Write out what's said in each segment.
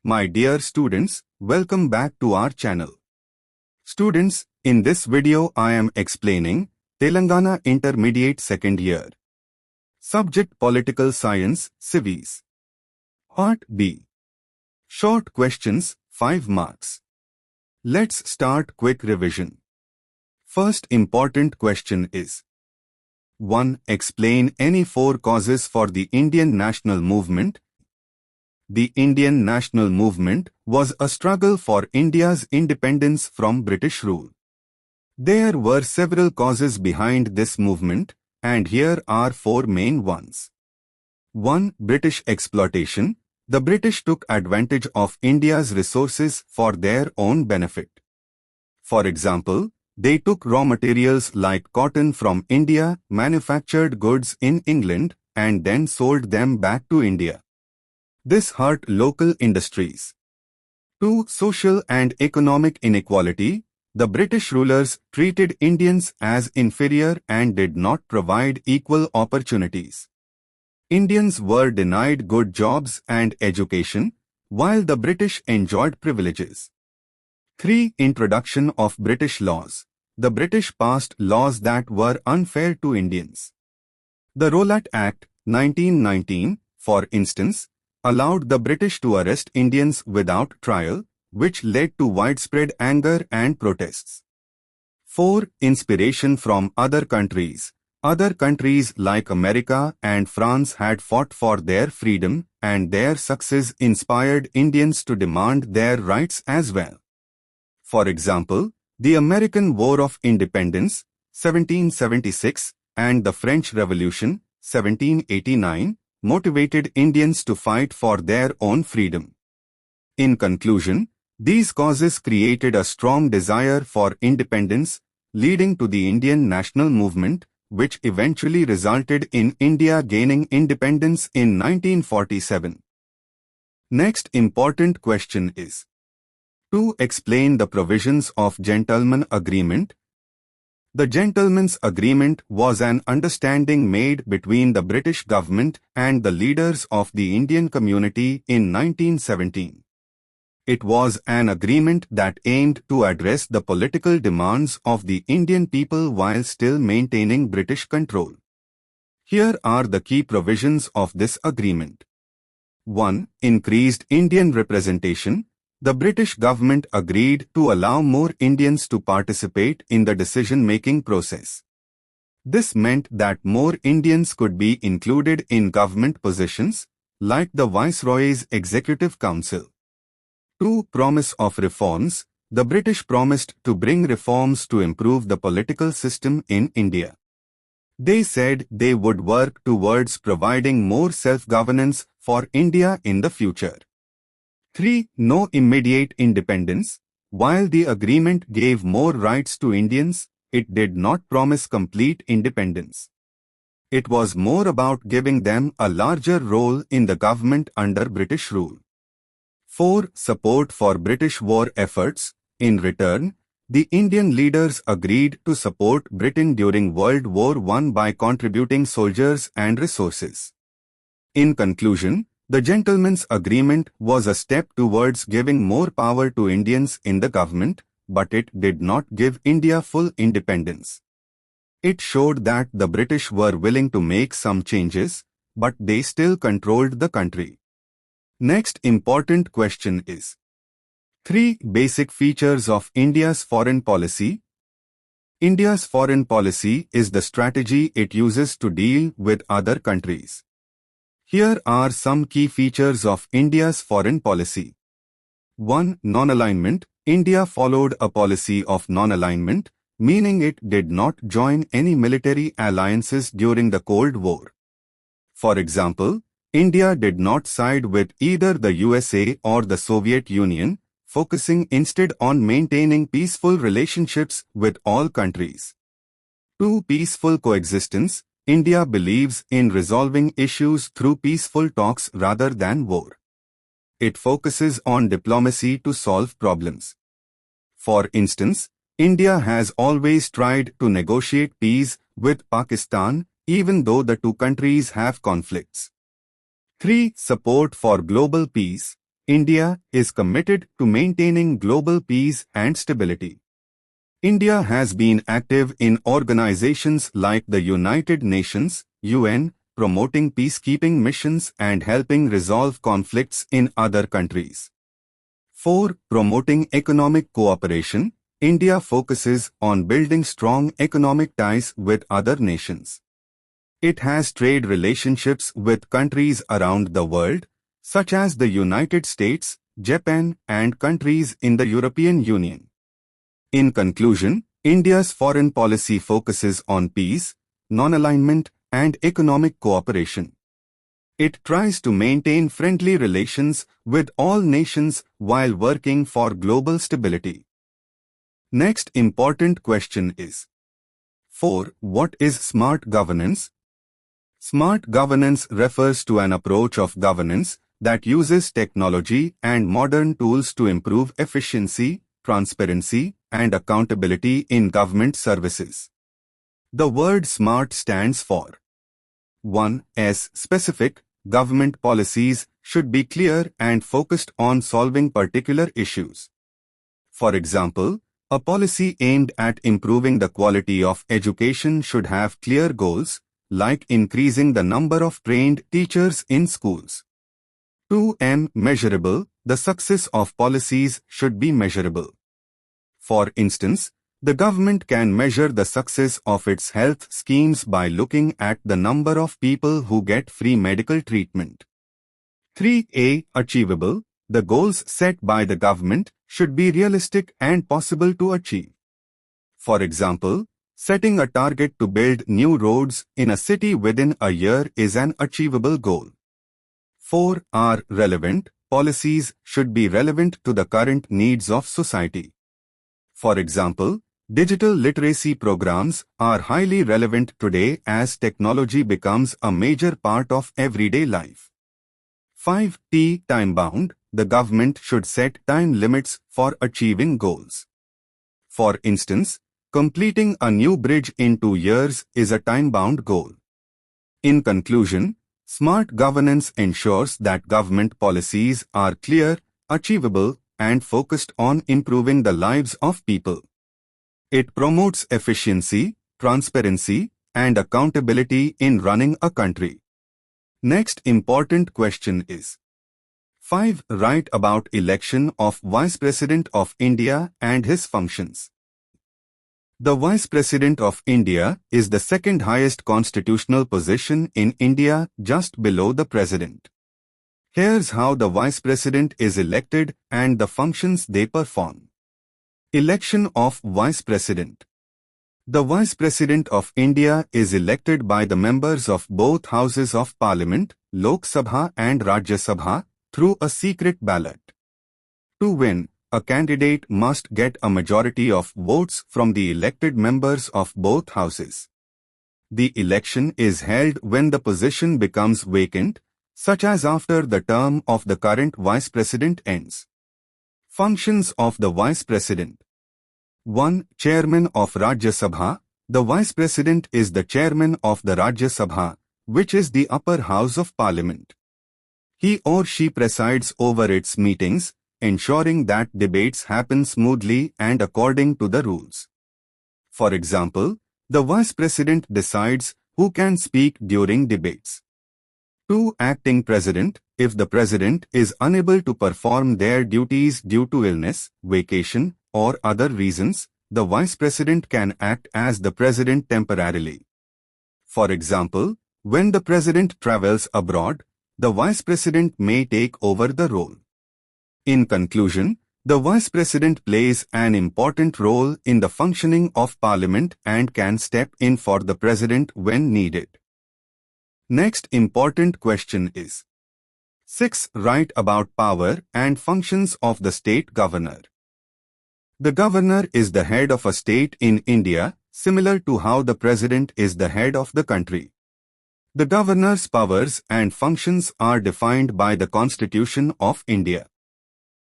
My dear students, welcome back to our channel. Students, in this video I am explaining Telangana Intermediate Second Year. Subject Political Science, Civics. Part B. Short questions, 5 marks. Let's start quick revision. First important question is 1. Explain any 4 causes for the Indian national movement. The Indian national movement was a struggle for India's independence from British rule. There were several causes behind this movement, and here are 4 main ones. 1. British exploitation. The British took advantage of India's resources for their own benefit. For example, they took raw materials like cotton from India, manufactured goods in England, and then sold them back to India. This hurt local industries. 2. Social and economic inequality. The British rulers treated Indians as inferior and did not provide equal opportunities. Indians were denied good jobs and education, while the British enjoyed privileges. 3. Introduction of British laws. The British passed laws that were unfair to Indians. The Rowlatt Act, 1919, for instance, allowed the British to arrest Indians without trial, which led to widespread anger and protests. 4. Inspiration from other countries. Other countries like America and France had fought for their freedom, and their success inspired Indians to demand their rights as well. For example, the American War of Independence, 1776, and the French Revolution, 1789, motivated Indians to fight for their own freedom. In conclusion, these causes created a strong desire for independence, leading to the Indian national movement, which eventually resulted in India gaining independence in 1947. Next important question is 2. Explain the provisions of Gentleman Agreement. The Gentleman's Agreement was an understanding made between the British government and the leaders of the Indian community in 1917. It was an agreement that aimed to address the political demands of the Indian people while still maintaining British control. Here are the key provisions of this agreement. 1. Increased Indian representation. The British government agreed to allow more Indians to participate in the decision-making process. This meant that more Indians could be included in government positions, like the Viceroy's Executive Council. 2. Promise of reforms. The British promised to bring reforms to improve the political system in India. They said they would work towards providing more self-governance for India in the future. 3. No immediate independence. While the agreement gave more rights to Indians, it did not promise complete independence. It was more about giving them a larger role in the government under British rule. 4. Support for British war efforts. In return, the Indian leaders agreed to support Britain during World War I by contributing soldiers and resources. In conclusion, the Gentleman's Agreement was a step towards giving more power to Indians in the government, but it did not give India full independence. It showed that the British were willing to make some changes, but they still controlled the country. Next important question is 3. Basic features of India's foreign policy. India's foreign policy is the strategy it uses to deal with other countries. Here are some key features of India's foreign policy. 1. Non-alignment. India followed a policy of non-alignment, meaning it did not join any military alliances during the Cold War. For example, India did not side with either the USA or the Soviet Union, focusing instead on maintaining peaceful relationships with all countries. 2. Peaceful coexistence. India believes in resolving issues through peaceful talks rather than war. It focuses on diplomacy to solve problems. For instance, India has always tried to negotiate peace with Pakistan, even though the two countries have conflicts. 3. Support for global peace. India is committed to maintaining global peace and stability. India has been active in organizations like the United Nations, UN, promoting peacekeeping missions and helping resolve conflicts in other countries. 4. Promoting economic cooperation. India focuses on building strong economic ties with other nations. It has trade relationships with countries around the world, such as the United States, Japan, and countries in the European Union. In conclusion, India's foreign policy focuses on peace, non-alignment, and economic cooperation. It tries to maintain friendly relations with all nations while working for global stability. Next important question is 4. What is smart governance? Smart governance refers to an approach of governance that uses technology and modern tools to improve efficiency, transparency, and accountability in government services. The word SMART stands for 1. S. Specific. Government policies should be clear and focused on solving particular issues. For example, a policy aimed at improving the quality of education should have clear goals, like increasing the number of trained teachers in schools. 2. M. Measurable. The success of policies should be measurable. For instance, the government can measure the success of its health schemes by looking at the number of people who get free medical treatment. 3. Achievable. The goals set by the government should be realistic and possible to achieve. For example, setting a target to build new roads in a city within a year is an achievable goal. 4. R. Relevant. Policies should be relevant to the current needs of society. For example, digital literacy programs are highly relevant today as technology becomes a major part of everyday life. 5. T. Time-bound. The government should set time limits for achieving goals. For instance, completing a new bridge in 2 years is a time-bound goal. In conclusion, smart governance ensures that government policies are clear, achievable, and focused on improving the lives of people. It promotes efficiency, transparency, and accountability in running a country. Next important question is 5. Write about election of Vice President of India and his functions. The Vice President of India is the second highest constitutional position in India, just below the President. Here's how the Vice President is elected and the functions they perform. Election of Vice President. The Vice President of India is elected by the members of both houses of Parliament, Lok Sabha and Rajya Sabha, through a secret ballot. To win, a candidate must get a majority of votes from the elected members of both houses. The election is held when the position becomes vacant, such as after the term of the current Vice President ends. Functions of the Vice President. 1. Chairman of Rajya Sabha. The Vice President is the Chairman of the Rajya Sabha, which is the upper house of Parliament. He or she presides over its meetings, ensuring that debates happen smoothly and according to the rules. For example, the Vice President decides who can speak during debates. 2. Acting President. If the President is unable to perform their duties due to illness, vacation, or other reasons, the Vice President can act as the President temporarily. For example, when the President travels abroad, the Vice President may take over the role. In conclusion, the Vice President plays an important role in the functioning of Parliament and can step in for the President when needed. Next important question is 6. Write about power and functions of the State Governor. The Governor is the head of a state in India, similar to how the President is the head of the country. The Governor's powers and functions are defined by the Constitution of India.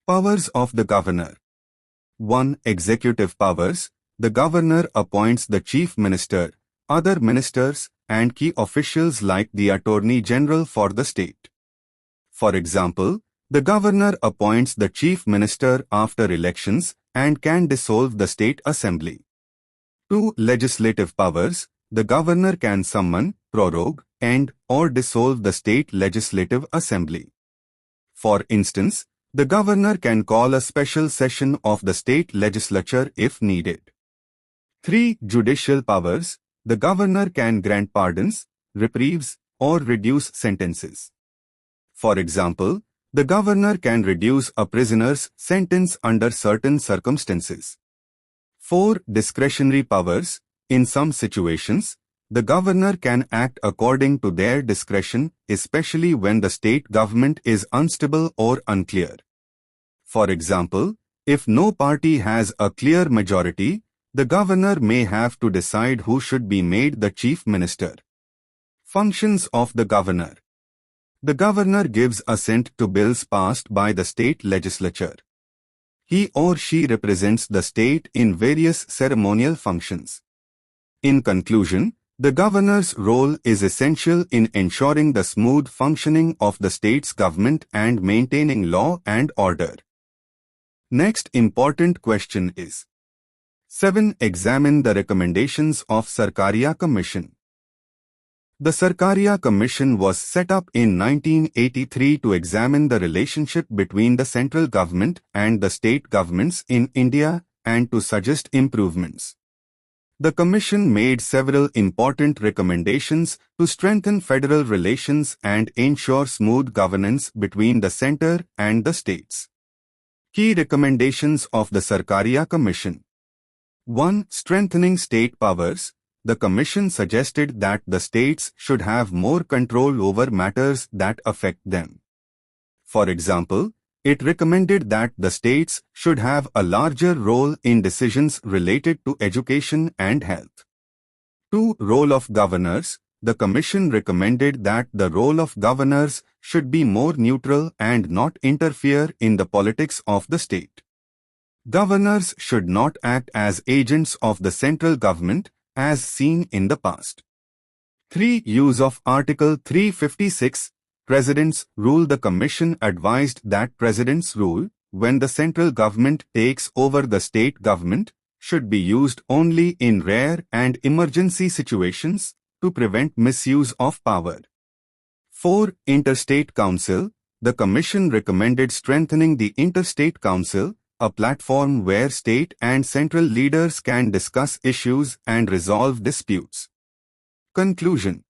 Powers of the Governor. 1. Executive powers. The Governor appoints the Chief Minister, other ministers, and key officials like the Attorney General for the state. For example, The governor appoints the chief minister after elections and can dissolve the state assembly. 2. Legislative powers. The governor can summon, prorogue, end, or dissolve the state legislative assembly. For instance, the governor can call a special session of the state legislature if needed. 3. Judicial powers. The governor can grant pardons, reprieves, or reduce sentences. For example, the governor can reduce a prisoner's sentence under certain circumstances. 4. Discretionary powers. In some situations, the governor can act according to their discretion, especially when the state government is unstable or unclear. For example, if no party has a clear majority, the governor may have to decide who should be made the chief minister. Functions of the governor. The governor gives assent to bills passed by the state legislature. He or she represents the state in various ceremonial functions. In conclusion, the governor's role is essential in ensuring the smooth functioning of the state's government and maintaining law and order. Next important question is 7. Examine the recommendations of Sarkaria Commission. The Sarkaria Commission was set up in 1983 to examine the relationship between the central government and the state governments in India and to suggest improvements. The Commission made several important recommendations to strengthen federal relations and ensure smooth governance between the center and the states. Key recommendations of the Sarkaria Commission. 1. Strengthening state powers. The Commission suggested that the states should have more control over matters that affect them. For example, it recommended that the states should have a larger role in decisions related to education and health. 2. Role of governors. The Commission recommended that the role of governors should be more neutral and not interfere in the politics of the state. Governors should not act as agents of the central government, as seen in the past. 3. Use of Article 356, President's Rule. The Commission advised that President's Rule, when the central government takes over the state government, should be used only in rare and emergency situations to prevent misuse of power. 4. Interstate Council. The Commission recommended strengthening the Interstate Council, a platform where state and central leaders can discuss issues and resolve disputes. Conclusion.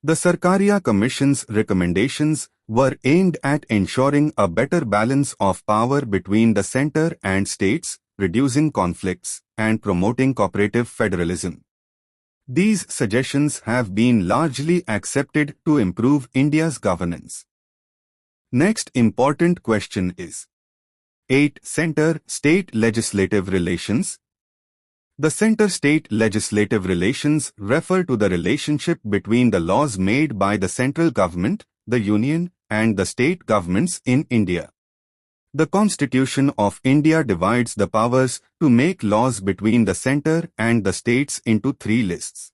The Sarkaria Commission's recommendations were aimed at ensuring a better balance of power between the center and states, reducing conflicts, and promoting cooperative federalism. These suggestions have been largely accepted to improve India's governance. Next important question is 8. Center-state legislative relations. The center-state legislative relations refer to the relationship between the laws made by the central government, the union, and the state governments in India. The Constitution of India divides the powers to make laws between the center and the states into 3 lists.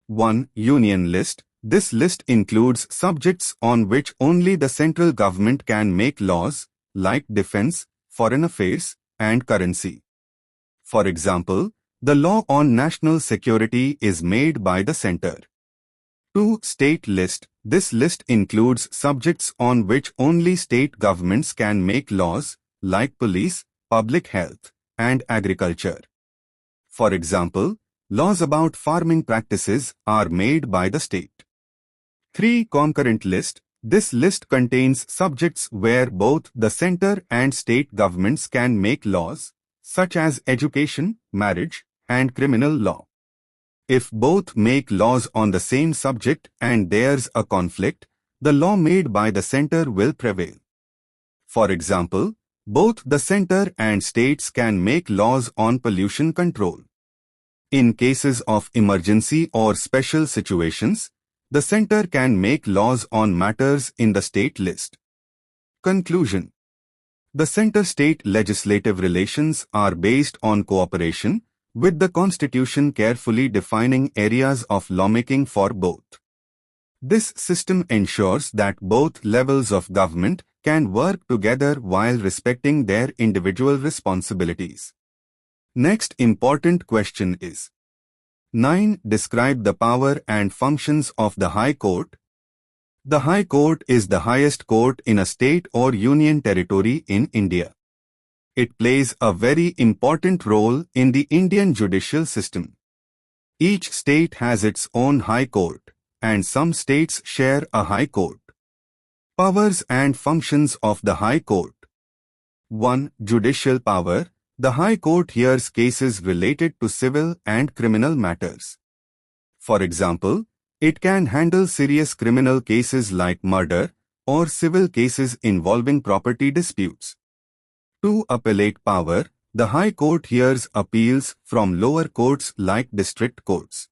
1. Union list. This list includes subjects on which only the central government can make laws, like defense, foreign affairs, and currency. For example, the law on national security is made by the center. 2. State list. This list includes subjects on which only state governments can make laws, like police, public health, and agriculture. For example, laws about farming practices are made by the state. 3. Concurrent list. This list contains subjects where both the center and state governments can make laws, such as education, marriage, and criminal law. If both make laws on the same subject and there's a conflict, the law made by the center will prevail. For example, both the center and states can make laws on pollution control. In cases of emergency or special situations, the center can make laws on matters in the state list. Conclusion. The center-state legislative relations are based on cooperation, with the Constitution carefully defining areas of lawmaking for both. This system ensures that both levels of government can work together while respecting their individual responsibilities. Next important question is 9. Describe the power and functions of the High Court. The High Court is the highest court in a state or union territory in India. It plays a very important role in the Indian judicial system. Each state has its own High Court, and some states share a High Court. Powers and functions of the High Court. 1. Judicial power. The High Court hears cases related to civil and criminal matters. For example, it can handle serious criminal cases like murder or civil cases involving property disputes. 2. Appellate power. The High Court hears appeals from lower courts like district courts.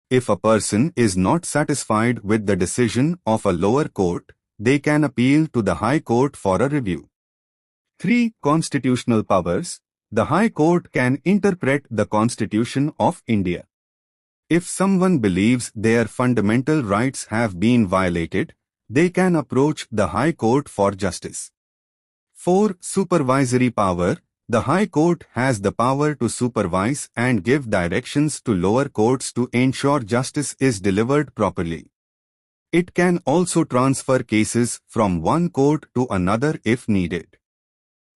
If a person is not satisfied with the decision of a lower court, they can appeal to the High Court for a review. 3. Constitutional powers. The High Court can interpret the Constitution of India. If someone believes their fundamental rights have been violated, they can approach the High Court for justice. 4. Supervisory power. The High Court has the power to supervise and give directions to lower courts to ensure justice is delivered properly. It can also transfer cases from one court to another if needed.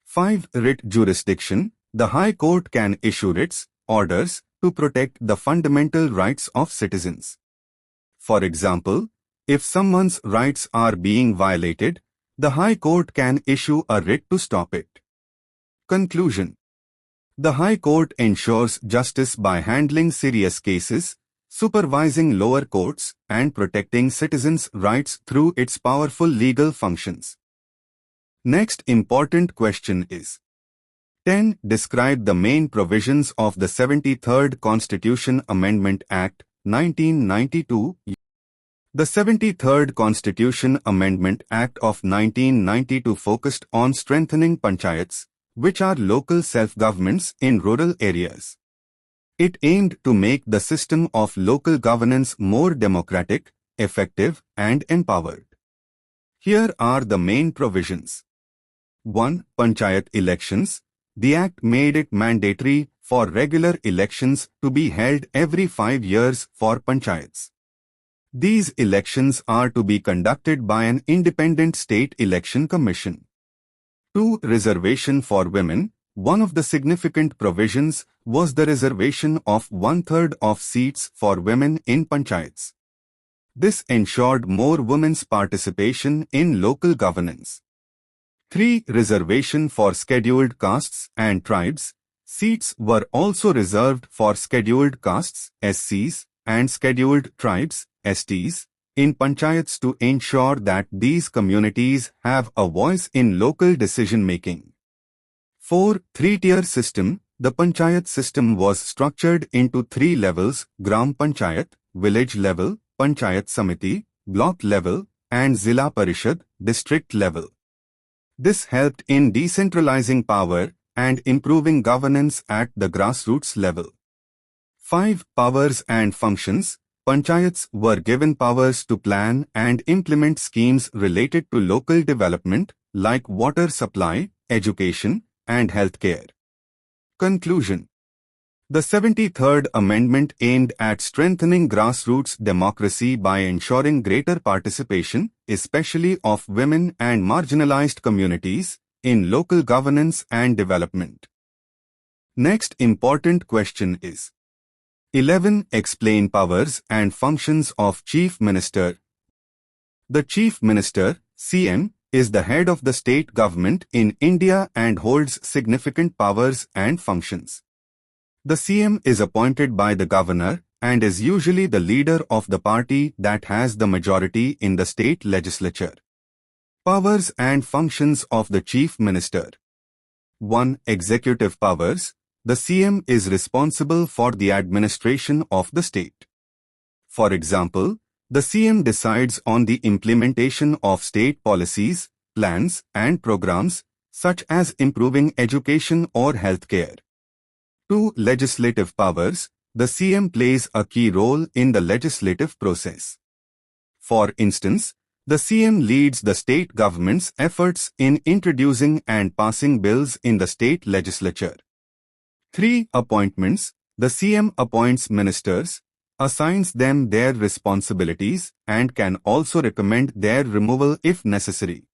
5. Writ jurisdiction. The High Court can issue writs, orders, to protect the fundamental rights of citizens. For example, if someone's rights are being violated, the High Court can issue a writ to stop it. Conclusion. The High Court ensures justice by handling serious cases, supervising lower courts, and protecting citizens' rights through its powerful legal functions. Next important question is 10. Describe the main provisions of the 73rd Constitution Amendment Act, 1992. The 73rd Constitution Amendment Act of 1992 focused on strengthening panchayats, which are local self-governments in rural areas. It aimed to make the system of local governance more democratic, effective, and empowered. Here are the main provisions. 1. Panchayat elections. The Act made it mandatory for regular elections to be held every 5 years for panchayats. These elections are to be conducted by an independent state election commission. 2. Reservation for women. One of the significant provisions was the reservation of 1/3 of seats for women in panchayats. This ensured more women's participation in local governance. 3. Reservation for scheduled castes and tribes. Seats were also reserved for scheduled castes, SCs, and scheduled tribes, STs, in panchayats to ensure that these communities have a voice in local decision-making. 4. Three-tier system. The panchayat system was structured into 3 levels: Gram Panchayat, village level, Panchayat Samiti, block level, and Zilla Parishad, district level. This helped in decentralizing power and improving governance at the grassroots level. 5. Powers and functions. Panchayats were given powers to plan and implement schemes related to local development like water supply, education, and healthcare. Conclusion. The 73rd Amendment aimed at strengthening grassroots democracy by ensuring greater participation, especially of women and marginalized communities, in local governance and development. Next important question is 11. Explain powers and functions of Chief Minister. The Chief Minister, CM, is the head of the state government in India and holds significant powers and functions. The CM is appointed by the governor and is usually the leader of the party that has the majority in the state legislature. Powers and functions of the Chief Minister. 1. Executive powers. The CM is responsible for the administration of the state. For example, the CM decides on the implementation of state policies, plans, and programs, such as improving education or healthcare. 2. Legislative powers. The CM plays a key role in the legislative process. For instance, The CM leads the state government's efforts in introducing and passing bills in the state legislature. 3. Appointments. The CM appoints ministers, assigns them their responsibilities, and can also recommend their removal if necessary.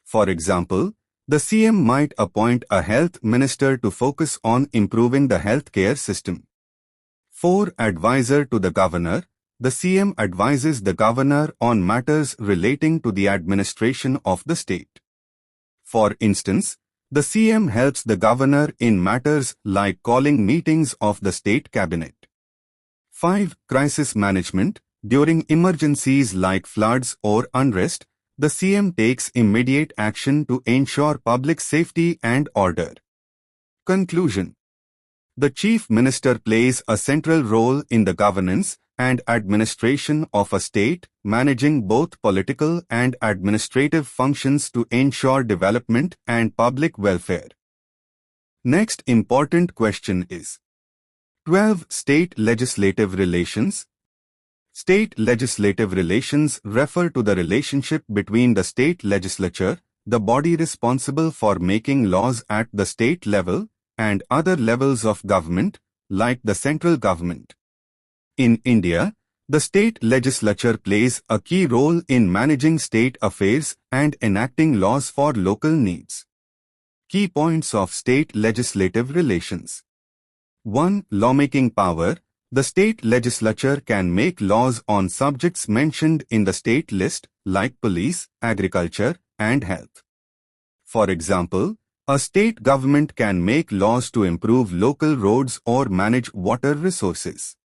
For example, the CM might appoint a health minister to focus on improving the healthcare system. 4. Advisor to the governor. The CM advises the governor on matters relating to the administration of the state. For instance, the CM helps the governor in matters like calling meetings of the state cabinet. 5. Crisis management. During emergencies like floods or unrest, the CM takes immediate action to ensure public safety and order. Conclusion. The Chief Minister plays a central role in the governance and administration of a state, managing both political and administrative functions to ensure development and public welfare. Next important question is 12. State legislative relations. State legislative relations refer to the relationship between the state legislature, the body responsible for making laws at the state level, and other levels of government, like the central government. In India, the state legislature plays a key role in managing state affairs and enacting laws for local needs. Key points of state legislative relations. 1. Lawmaking power. The state legislature can make laws on subjects mentioned in the state list, like police, agriculture, and health. For example, a state government can make laws to improve local roads or manage water resources.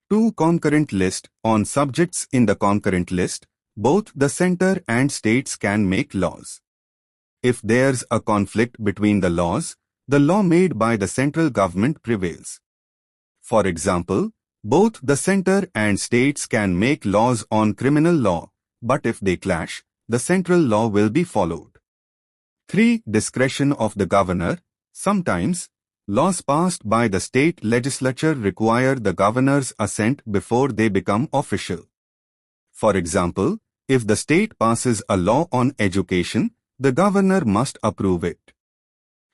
2. Concurrent list. On subjects in the concurrent list, both the center and states can make laws. If there's a conflict between the laws, the law made by the central government prevails. For example, both the center and states can make laws on criminal law, but if they clash, the central law will be followed. 3. Discretion of the governor. Sometimes, laws passed by the state legislature require the governor's assent before they become official. For example, if the state passes a law on education, the governor must approve it.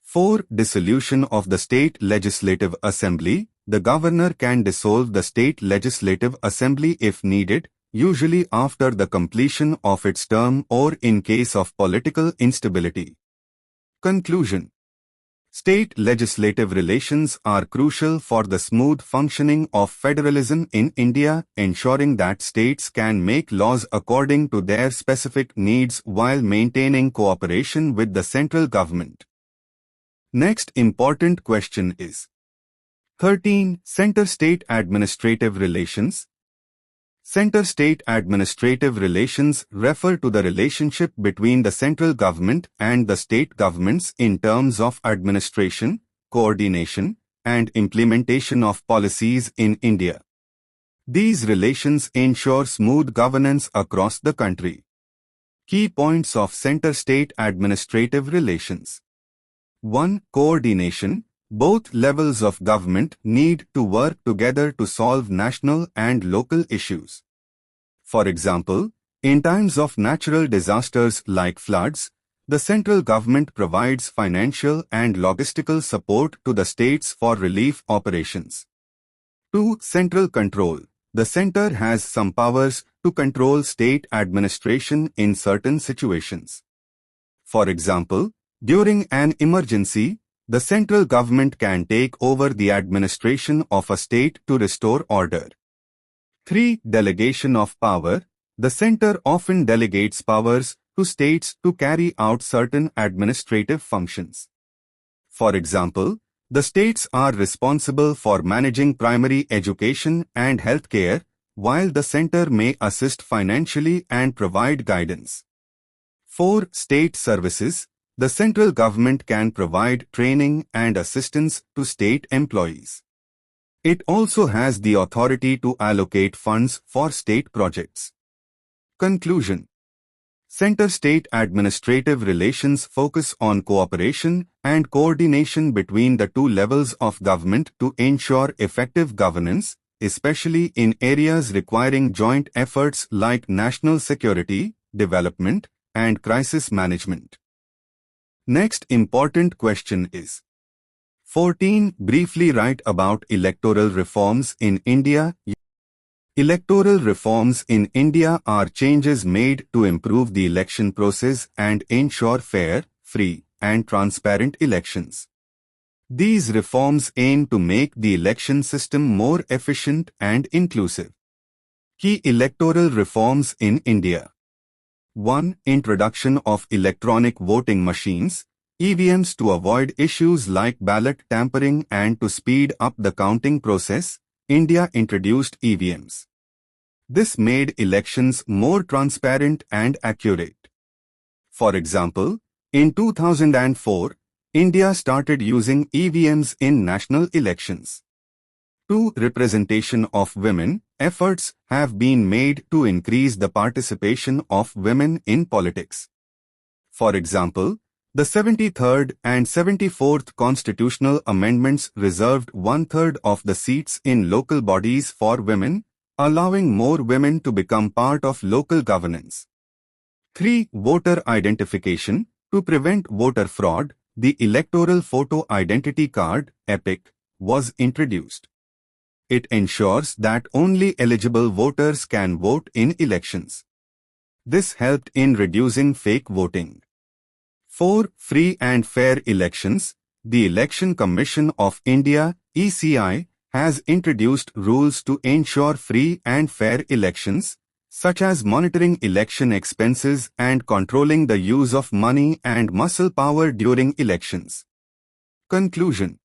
4. Dissolution of the state legislative assembly. The governor can dissolve the state legislative assembly if needed, usually after the completion of its term or in case of political instability. Conclusion. State legislative relations are crucial for the smooth functioning of federalism in India, ensuring that states can make laws according to their specific needs while maintaining cooperation with the central government. Next important question is 13. Center-state administrative relations. Center-state administrative relations refer to the relationship between the central government and the state governments in terms of administration, coordination, and implementation of policies in India. These relations ensure smooth governance across the country. Key points of center-state administrative relations. 1. Coordination. Both levels of government need to work together to solve national and local issues. For example, in times of natural disasters like floods, the central government provides financial and logistical support to the states for relief operations. 2. Central control. The center has some powers to control state administration in certain situations. For example, during an emergency, the central government can take over the administration of a state to restore order. 3. Delegation of power. The center often delegates powers to states to carry out certain administrative functions. For example, the states are responsible for managing primary education and healthcare, while the center may assist financially and provide guidance. 4. State services. The central government can provide training and assistance to state employees. It also has the authority to allocate funds for state projects. Conclusion. Center-state administrative relations focus on cooperation and coordination between the two levels of government to ensure effective governance, especially in areas requiring joint efforts like national security, development, and crisis management. Next important question is 14. Briefly write about electoral reforms in India. Electoral reforms in India are changes made to improve the election process and ensure fair, free, and transparent elections. These reforms aim to make the election system more efficient and inclusive. Key electoral reforms in India. 1. Introduction of electronic voting machines, EVMs, to avoid issues like ballot tampering and to speed up the counting process. India introduced EVMs. This made elections more transparent and accurate. For example, in 2004, India started using EVMs in national elections. 2. Representation of women. Efforts have been made to increase the participation of women in politics. For example, the 73rd and 74th constitutional amendments reserved one-third of the seats in local bodies for women, allowing more women to become part of local governance. 3. Voter identification. To prevent voter fraud, the Electoral Photo Identity Card, EPIC, was introduced. It ensures that only eligible voters can vote in elections. This helped in reducing fake voting. 4. Free and fair elections. The Election Commission of India, ECI, has introduced rules to ensure free and fair elections, such as monitoring election expenses and controlling the use of money and muscle power during elections. Conclusion.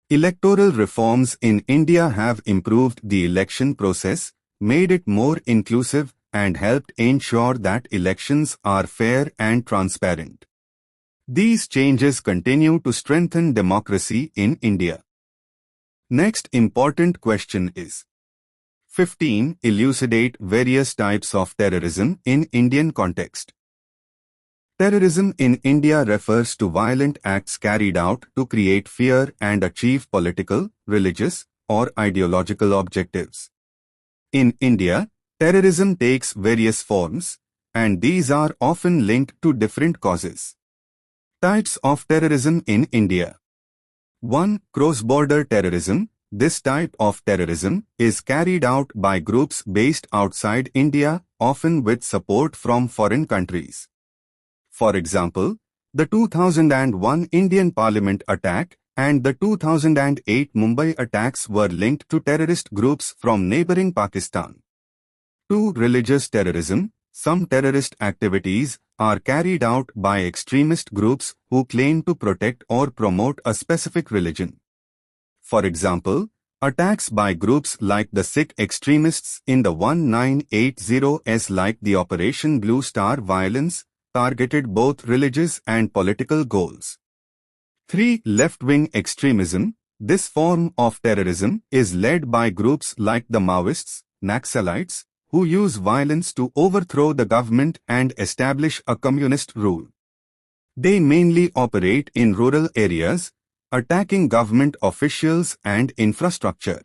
Electoral reforms in India have improved the election process, made it more inclusive, and helped ensure that elections are fair and transparent. These changes continue to strengthen democracy in India. Next important question is 15. Elucidate various types of terrorism in Indian context. Terrorism in India refers to violent acts carried out to create fear and achieve political, religious, or ideological objectives. In India, terrorism takes various forms, and these are often linked to different causes. Types of terrorism in India. 1. Cross-border terrorism. This type of terrorism is carried out by groups based outside India, often with support from foreign countries. For example, the 2001 Indian Parliament attack and the 2008 Mumbai attacks were linked to terrorist groups from neighboring Pakistan. 2. Religious terrorism. Some terrorist activities are carried out by extremist groups who claim to protect or promote a specific religion. For example, attacks by groups like the Sikh extremists in the 1980s, like the Operation Blue Star violence, targeted both religious and political goals. 3. Left-wing extremism. This form of terrorism is led by groups like the Maoists, Naxalites, who use violence to overthrow the government and establish a communist rule. They mainly operate in rural areas, attacking government officials and infrastructure.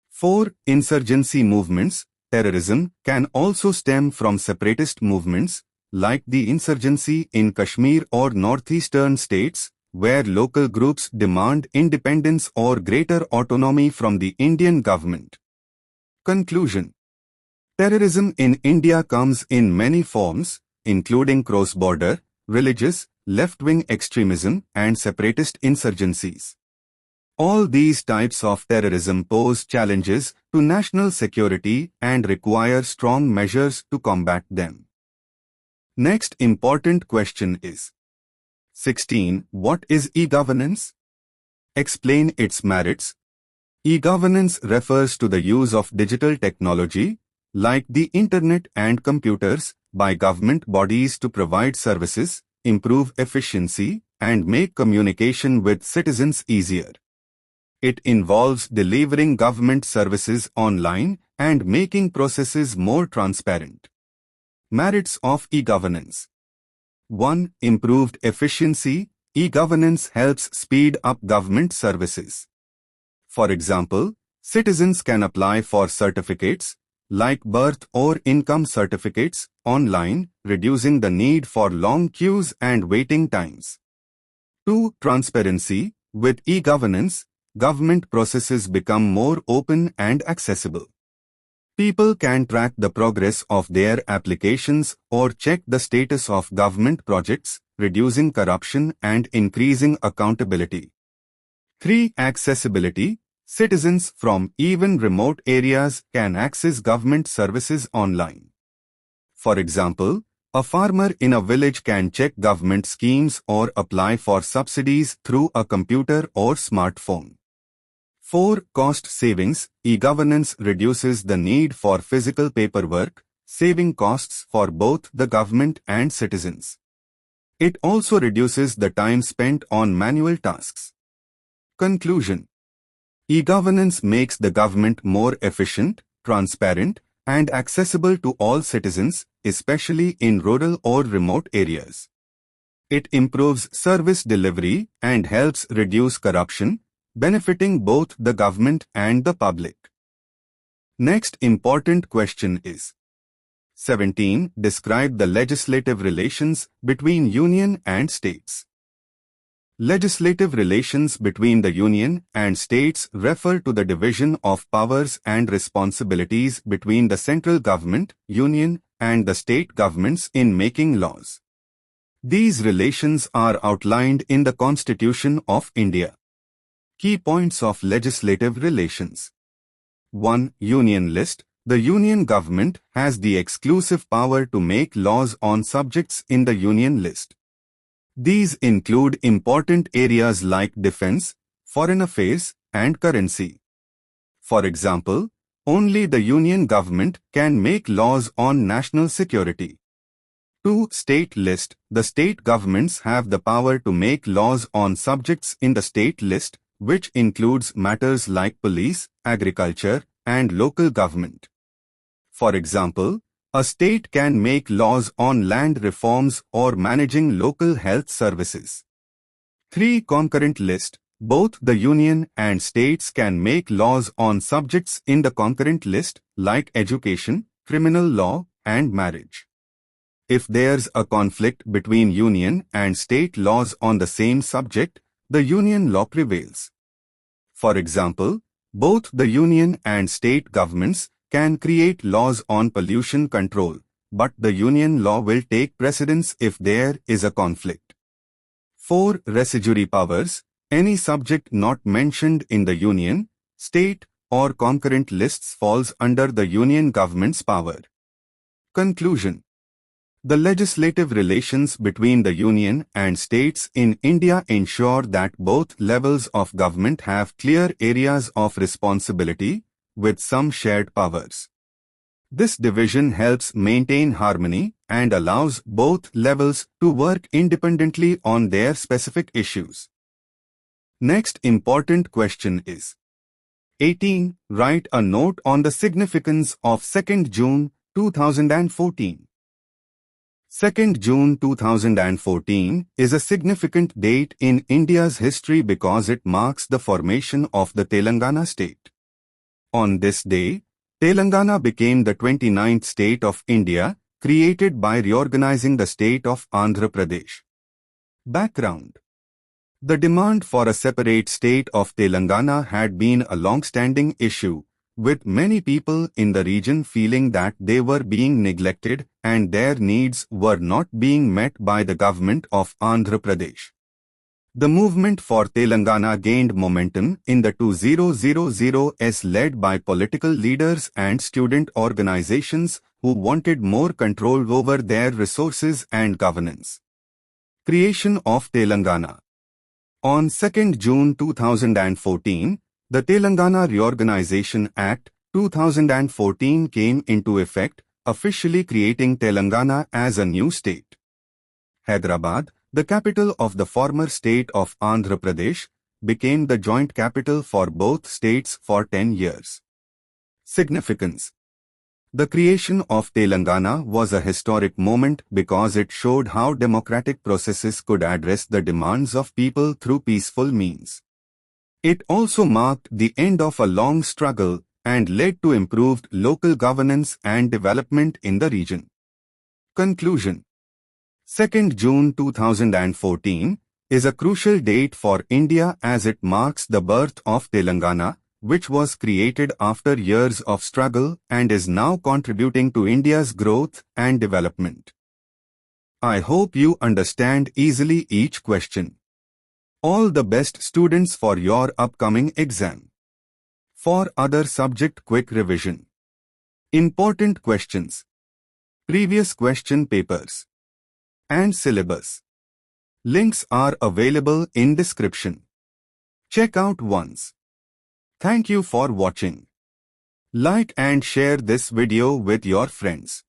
4. Insurgency movements. Terrorism can also stem from separatist movements, like the insurgency in Kashmir or northeastern states, where local groups demand independence or greater autonomy from the Indian government. Conclusion. Terrorism in India comes in many forms, including cross-border, religious, left-wing extremism, and separatist insurgencies. All these types of terrorism pose challenges to national security and require strong measures to combat them. Next important question is 16. What is e-governance? Explain its merits. E-governance refers to the use of digital technology, like the internet and computers, by government bodies to provide services, improve efficiency, and make communication with citizens easier. It involves delivering government services online and making processes more transparent. Merits of e-governance. 1. Improved efficiency. E-governance helps speed up government services. For example, citizens can apply for certificates, like birth or income certificates, online, reducing the need for long queues and waiting times. 2. Transparency. With e-governance, government processes become more open and accessible. People can track the progress of their applications or check the status of government projects, reducing corruption and increasing accountability. 3. Accessibility. Citizens from even remote areas can access government services online. For example, a farmer in a village can check government schemes or apply for subsidies through a computer or smartphone. 4. Cost savings. E-governance reduces the need for physical paperwork, saving costs for both the government and citizens. It also reduces the time spent on manual tasks. Conclusion. E-governance makes the government more efficient, transparent, and accessible to all citizens, especially in rural or remote areas. It improves service delivery and helps reduce corruption, benefiting both the government and the public. Next important question is 17. Describe the legislative relations between union and states. Legislative relations between the union and states refer to the division of powers and responsibilities between the central government, union, and the state governments in making laws. These relations are outlined in the Constitution of India. Key points of legislative relations. 1. Union list. The union government has the exclusive power to make laws on subjects in the union list. These include important areas like defense, foreign affairs, and currency. For example, only the union government can make laws on national security. 2. State list. The state governments have the power to make laws on subjects in the state list, which includes matters like police, agriculture, and local government. For example, a state can make laws on land reforms or managing local health services. 3. Concurrent list. Both the union and states can make laws on subjects in the concurrent list, like education, criminal law, and marriage. If there's a conflict between union and state laws on the same subject, the union law prevails. For example, both the union and state governments can create laws on pollution control, but the union law will take precedence if there is a conflict. 4. Residuary powers. Any subject not mentioned in the union, state, or concurrent lists falls under the union government's power. Conclusion. The legislative relations between the union and states in India ensure that both levels of government have clear areas of responsibility, with some shared powers. This division helps maintain harmony and allows both levels to work independently on their specific issues. Next important question is 18. Write a note on the significance of 2nd June 2014. 2nd June 2014 is a significant date in India's history because it marks the formation of the Telangana state. On this day, Telangana became the 29th state of India, created by reorganizing the state of Andhra Pradesh. Background. The demand for a separate state of Telangana had been a long-standing issue, with many people in the region feeling that they were being neglected and their needs were not being met by the government of Andhra Pradesh. The movement for Telangana gained momentum in the 2000s led by political leaders and student organizations who wanted more control over their resources and governance. Creation of Telangana. On 2nd June 2014, the Telangana Reorganization Act 2014 came into effect, officially creating Telangana as a new state. Hyderabad, the capital of the former state of Andhra Pradesh, became the joint capital for both states for 10 years. Significance. The creation of Telangana was a historic moment because it showed how democratic processes could address the demands of people through peaceful means. It also marked the end of a long struggle and led to improved local governance and development in the region. Conclusion. 2nd June 2014 is a crucial date for India as it marks the birth of Telangana, which was created after years of struggle and is now contributing to India's growth and development. I hope you understand easily each question. All the best, students, for your upcoming exam. For other subject quick revision. Important questions. Previous question papers. And syllabus. Links are available in description. Check out once. Thank you for watching. Like and share this video with your friends.